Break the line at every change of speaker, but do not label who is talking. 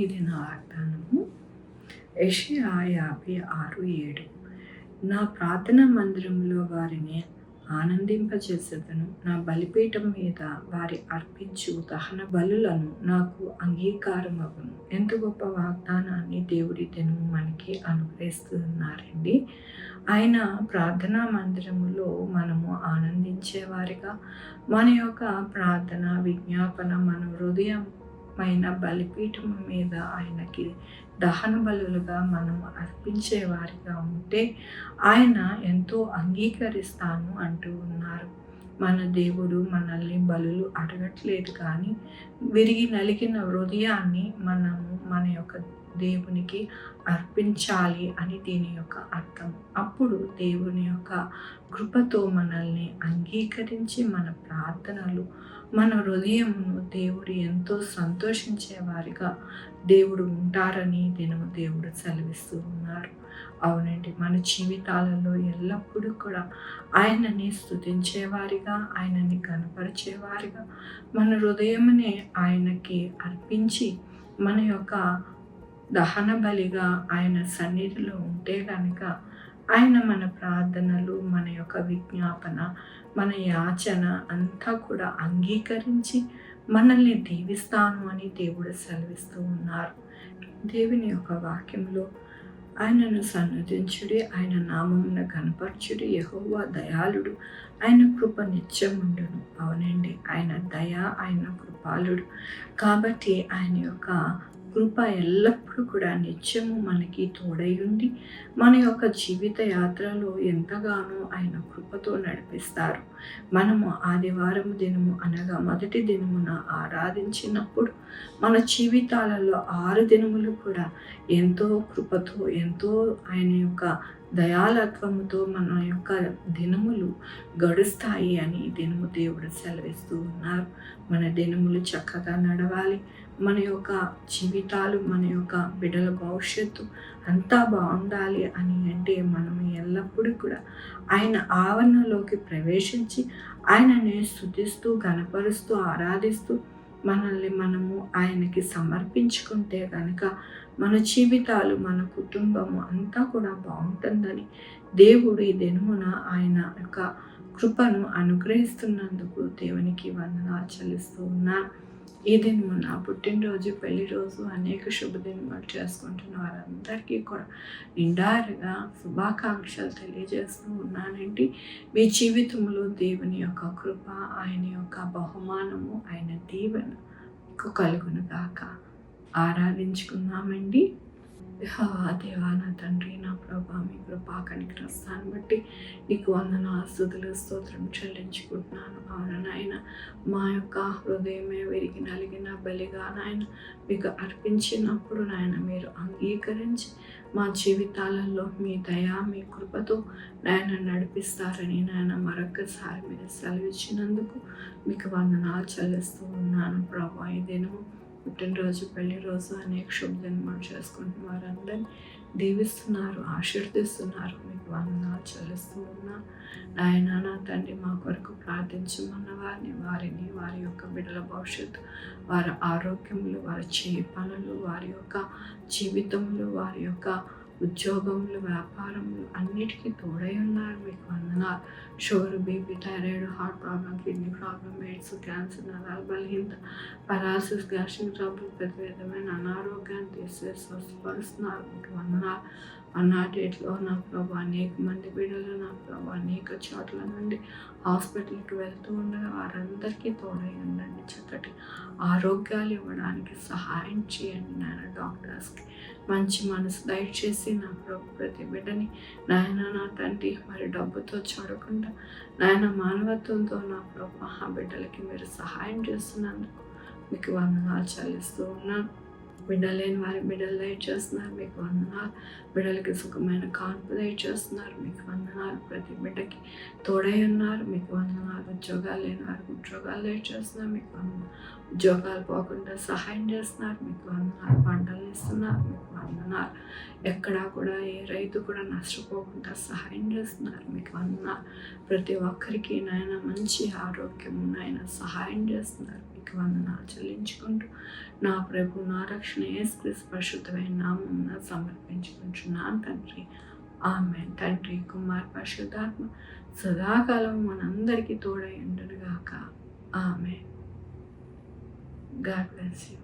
ఇది నా వాగ్దానము. యెషయా 56:7. నా ప్రార్థనా మందిరంలో వారిని ఆనందింపచేసేదను. నా బలిపీఠం మీద వారి అర్పించు దహన బలులను నాకు అంగీకారమగును. ఎంత గొప్ప వాగ్దానాన్ని దేవుడి దినము మనకి అనుగ్రహిస్తూ ఉన్నారండి. ఆయన ప్రార్థనా మందిరములో మనము ఆనందించేవారిగా, మన యొక్క ప్రార్థన విజ్ఞాపన మన హృదయమైన బలిపీఠం మీద ఆయనకి దహన బలులుగా మనం అర్పించేవారిగా ఉంటే ఆయన ఎంతో అంగీకరిస్తాను అంటూ ఉన్నారు. మన దేవుడు మనల్ని బలులు అడగట్లేదు, కానీ విరిగి నలిగిన హృదయాన్ని మనము మన యొక్క దేవునికి అర్పించాలి అని దీని యొక్క అర్థం. అప్పుడు దేవుని యొక్క కృపతో మనల్ని అంగీకరించి మన ప్రార్థనలు, మన హృదయమును దేవుడు ఎంతో సంతోషించేవారిగా దేవుడు ఉంటారని దినము దేవుడు సెలవిస్తూ ఉన్నారు. అవునండి, మన జీవితాలలో ఎల్లప్పుడూ కూడా ఆయనని స్తుతించేవారిగా, ఆయనని కనపరిచేవారిగా, మన హృదయమునే ఆయనకి అర్పించి మన యొక్క దహన బలిగా ఆయన సన్నిధిలో ఉంటే కనుక ఆయన మన ప్రార్థనలు, మన యొక్క విజ్ఞాపన, మన యాచన అంతా కూడా అంగీకరించి మనల్ని దీవిస్తాను అని దేవుడు సెలవిస్తూ ఉన్నారు. దేవుని యొక్క వాక్యంలో ఆయనను సన్నుతించుడి, ఆయన నామమున కనపరచుడి, యెహోవా దయాళుడు, ఆయన కృప నిత్యముండును. అవునండి, ఆయన దయ, ఆయన కృపాళుడు. కాబట్టి ఆయన యొక్క కృప ఎల్లప్పుడూ కూడా నిత్యము మనకి తోడై ఉండి మన యొక్క జీవిత యాత్రలో ఎంతగానో ఆయన కృపతో నడిపిస్తారు. మనము ఆదివారం దినము అనగా మొదటి దినమున ఆరాధించినప్పుడు మన జీవితాలలో 6 దినములు కూడా ఎంతో కృపతో, ఎంతో ఆయన యొక్క దయాలత్వముతో మన యొక్క దినములు గడుస్తాయి అని దినము దేవుడు సెలవిస్తూ ఉన్నారు. మన దినములు చక్కగా నడవాలి, మన యొక్క జీవితాలు, మన యొక్క బిడ్డల భవిష్యత్తు అంతా బాగుండాలి అని అంటే మనం ఎల్లప్పుడూ కూడా ఆయన ఆవరణలోకి ప్రవేశించి ఆయనని స్తుతిస్తూ, ఘనపరుస్తూ, ఆరాధిస్తూ మనల్ని మనము ఆయనకి సమర్పించుకుంటే కనుక మన జీవితాలు, మన కుటుంబము అంతా కూడా బాగుంటుందని దేవుడు ఈ దినమున ఆయన యొక్క కృపను అనుగ్రహిస్తున్నందుకు దేవునికి వందనాలు చెల్లిస్తూ ఉన్నాను. ఈ దినము నా పుట్టినరోజు, పెళ్లి రోజు, అనేక శుభదినములు చేసుకుంటున్న వారందరికీ కూడా నిండారుగా శుభాకాంక్షలు తెలియజేస్తూ ఉన్నానండి. మీ జీవితంలో దేవుని యొక్క కృప, ఆయన యొక్క బహుమానము, ఆయన దీవెన మీకు కలుగును గాక. ఆరాధించుకుందామండి. దేవా, నా తండ్రి, నా ప్రభా, మీ కృపా కనికరిస్తాను బట్టి నీకు వందనాలు, స్తుతులు, స్తోత్రం చెల్లించుకుంటున్నాను. అవును నాయన, మా యొక్క హృదయమే విరిగి నలిగిన బలిగా నాయన మీకు అర్పించినప్పుడు నాయన మీరు అంగీకరించి మా జీవితాలలో మీ దయ, మీ కృపతో నాయన నడిపిస్తారని నాయన మరొకసారి మీరు సెలవిచ్చినందుకు మీకు వందనాలు చెల్లిస్తూ ఉన్నాను ప్రభా. ఈ దినము పుట్టినరోజు, పెళ్లి రోజు, అనేక శుభదినములు చేసుకుంటున్న వారందరినీ దీవిస్తున్నారు, ఆశీర్దిస్తున్నారు. మీకు వందనాలు చెల్లిస్తూ ఉన్నా నాయన. నా తండ్రి, మా కొరకు ప్రార్థించమన్న వారిని వారి యొక్క బిడ్డల భవిష్యత్తు, వారి ఆరోగ్యములు, వారి చేయి పనులు, వారి యొక్క జీవితములు, వారి యొక్క ఉద్యోగములు, వ్యాపారములు అన్నిటికీ తోడై ఉన్నారు. మీకు వందనాలు. Sugar, BP, thyroid, heart problem, kidney problem, AIDS, cancer, నరాల బలహీనత, పరాలసిస్, గ్యాస్ట్రిక్ ట్రబుల్, ప్రతి విధమైన అనారోగ్యాన్ని తీసేసి స్వస్థపరుస్తున్నారు. మీకు వందనాలు. అన్నా డేట్లో నా ప్రభు అనేక మంది బిడ్డలు నా ప్రభు అనేక చోట్ల నుండి హాస్పిటల్కి వెళ్తూ ఉండగా వారందరికీ తోడై ఉండండి. చక్కటి ఆరోగ్యాలు ఇవ్వడానికి సహాయం చేయండి నాయన. డాక్టర్స్కి మంచి మనసు దయచేసి నా ప్రభు ప్రతి బిడ్డని నాయన, నా తండ్రి, మరి డబ్బుతో చూడకుండా నాయన మానవత్వంతో నా ప్రభు ఆ బిడ్డలకి మీరు సహాయం చేస్తున్నందుకు మీకు వందనాలు చెల్లిస్తూ ఉన్నాను. బిడ్డలేని వారి బిడ్డలు దయచేస్తున్నారు. మీకు వందనాలు. బిడ్డలకి సుఖమైన కాన్పు దయచేస్తున్నారు. మీకు వందనాలు. ప్రతి బిడ్డకి తోడై ఉన్నారు. మీకు వందనాలు. ఉద్యోగాలు లేని వారికి ఉద్యోగాలు దయచేస్తున్నారు. మీకు వందనాలు. ఉద్యోగాలు పోకుండా సహాయం చేస్తున్నారు, మీకు వందనాలు. పంటలు ఇస్తున్నారు, మీకు వందనాలు. ఎక్కడా కూడా ఏ రైతు కూడా నష్టపోకుండా సహాయం చేస్తున్నారు, మీకు వందనాలు. ప్రతి ఒక్కరికి నాయన మంచి ఆరోగ్యం నాయన సహాయం చేస్తున్నారు, మీకు వందనాలు చెల్లించుకుంటూ నా ప్రభు నా రక్షణ యేసుక్రీస్తు పరిశుద్ధమైన నామమున సమర్పించుకుంటున్నాను తండ్రి. ఆమేన్. తండ్రి, కుమార్, పరిశుద్ధాత్మ సదాకాలం మనందరికీ తోడై ఉండునుగాక. ఆమేన్. God bless you.